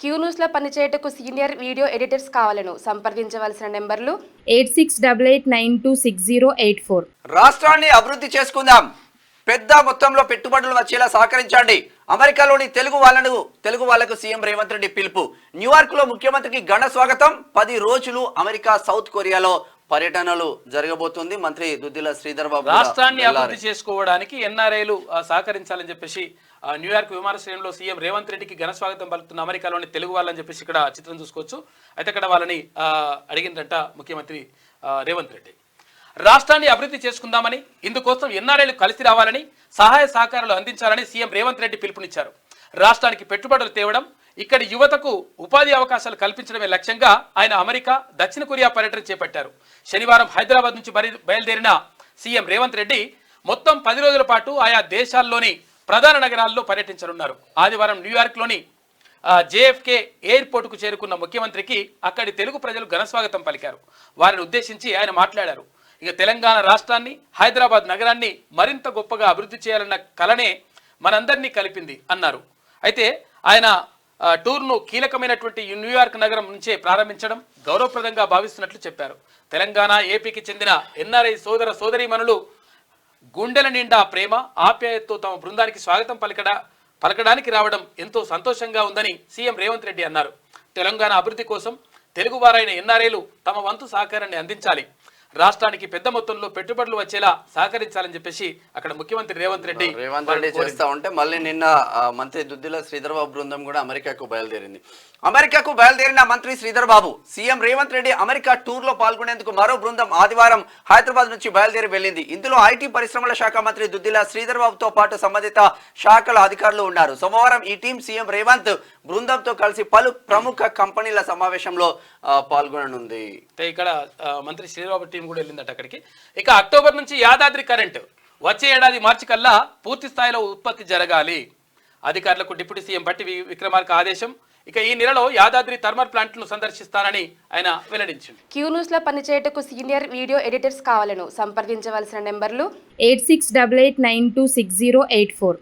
Queue న్యూస్లో పనిచేయటకు senior video editors కావాలను సంప్రదించవలసిన నెంబర్లు 8688926084. రాష్ట్రాన్ని అభివృద్ధి చేసుకుందాం. పెద్ద మొత్తంలో పెట్టుబడులు వచ్చేలా సహకరించండి. అమెరికాలోని తెలుగు వాళ్లకు సీఎం రేవంత్ రెడ్డి పిలుపు. న్యూయార్క్ లో ముఖ్యమంత్రికి ఘన స్వాగతం. 10 రోజులు అమెరికా, సౌత్ కొరియాలో పర్యటనలు జరగబోతుంది. మంత్రి దుద్దిల శ్రీధర్ బాబు రాష్ట్రాన్ని అభివృద్ధి చేసుకోవడానికి ఎన్ఆర్ఐలు సహకరించాలని చెప్పేసి న్యూయార్క్ విమానాశ్రయంలో సీఎం రేవంత్ రెడ్డికి ఘన స్వాగతం పలుకుతున్న అమెరికాలోని తెలుగు వాళ్ళని చెప్పేసి ఇక్కడ చిత్రం చూసుకోవచ్చు. అయితే ఇక్కడ వాళ్ళని అడిగిందంట ముఖ్యమంత్రి రేవంత్ రెడ్డి. రాష్ట్రాన్ని అభివృద్ధి చేసుకుందామని, ఇందుకోసం ఎన్ఆర్ఐలు కలిసి రావాలని, సహాయ సహకారాలు అందించాలని సీఎం రేవంత్ రెడ్డి పిలుపునిచ్చారు. రాష్ట్రానికి పెట్టుబడులు తేవడం, ఇక్కడి యువతకు ఉపాధి అవకాశాలు కల్పించడమే లక్ష్యంగా ఆయన అమెరికా, దక్షిణ కొరియా పర్యటన చేపట్టారు. శనివారం హైదరాబాద్ నుంచి బయలుదేరిన సీఎం రేవంత్ రెడ్డి మొత్తం 10 రోజుల పాటు ఆయా దేశాల్లోని ప్రధాన నగరాల్లో పర్యటించనున్నారు. ఆదివారం న్యూయార్క్లోని జేఎఫ్కే ఎయిర్పోర్టుకు చేరుకున్న ముఖ్యమంత్రికి అక్కడి తెలుగు ప్రజలు ఘనస్వాగతం పలికారు. వారిని ఉద్దేశించి ఆయన మాట్లాడారు. ఇక తెలంగాణ రాష్ట్రాన్ని, హైదరాబాద్ నగరాన్ని మరింత గొప్పగా అభివృద్ధి చేయాలన్న కలనే మనందరినీ కలిపింది అన్నారు. అయితే ఆయన టూర్ను కీలకమైనటువంటి న్యూయార్క్ నగరం నుంచే ప్రారంభించడం గౌరవప్రదంగా భావిస్తున్నట్లు చెప్పారు. తెలంగాణ, ఏపీకి చెందిన ఎన్ఆర్ఐ సోదర సోదరీమణులు గుండెల నిండా ప్రేమ, ఆప్యాయతతో తమ బృందానికి స్వాగతం పలకడానికి రావడం ఎంతో సంతోషంగా ఉందని సీఎం రేవంత్ రెడ్డి అన్నారు. తెలంగాణ అభివృద్ధి కోసం తెలుగువారైన ఎన్ఆర్ఐలు తమ వంతు సహకారాన్ని అందించాలి, రాష్ట్రానికి పెద్ద మొత్తంలో పెట్టుబడులు వచ్చేలా సహకరించాలని చెప్పేసి అక్కడ ముఖ్యమంత్రి రేవంత్ రెడ్డి చేస్తా ఉంటే మళ్ళీ నిన్న మంత్రి దుద్దిల శ్రీధర్ బాబు బృందం కూడా అమెరికాకు బయలుదేరిన మంత్రి Sridhar Babu, CM Revanth Reddy America tour లో పాల్గొనేందుకు మరో బృందం ఆదివారం హైదరాబాద్ నుంచి బయలుదేరి వెళ్ళింది. ఇందులో ఐటీ పరిశ్రమల శాఖ మంత్రి దుద్దిల శ్రీధర్ బాబుతో పాటు సంబంధిత శాఖల అధికారులు ఉన్నారు. సోమవారం ఈ టీం సీఎం రేవంత్ బృందంతో కలిసి పలు ప్రముఖ కంపెనీల సమావేశంలో పాల్గొననుంది. ఇక్కడ మంత్రి శ్రీధర్ టీం కూడా వెళ్ళిందట అక్కడికి. ఇక అక్టోబర్ నుంచి యాదాద్రి కరెంట్ వచ్చే ఏడాది మార్చి కల్లా పూర్తి స్థాయిలో ఉత్పత్తి జరగాలి. అధికారులకు డిప్యూటీ సీఎం బట్టి విక్రమార్క ఆదేశం. ఇక ఈ నెలలో యాదాద్రి థర్మల్ ప్లాంట్ను సందర్శిస్తానని ఆయన వెల్లడించింది. క్యూ న్యూస్ లో పనిచేయటకు సీనియర్ వీడియో ఎడిటర్స్ కావాలను సంప్రదించవలసిన నెంబర్లు 8688926084.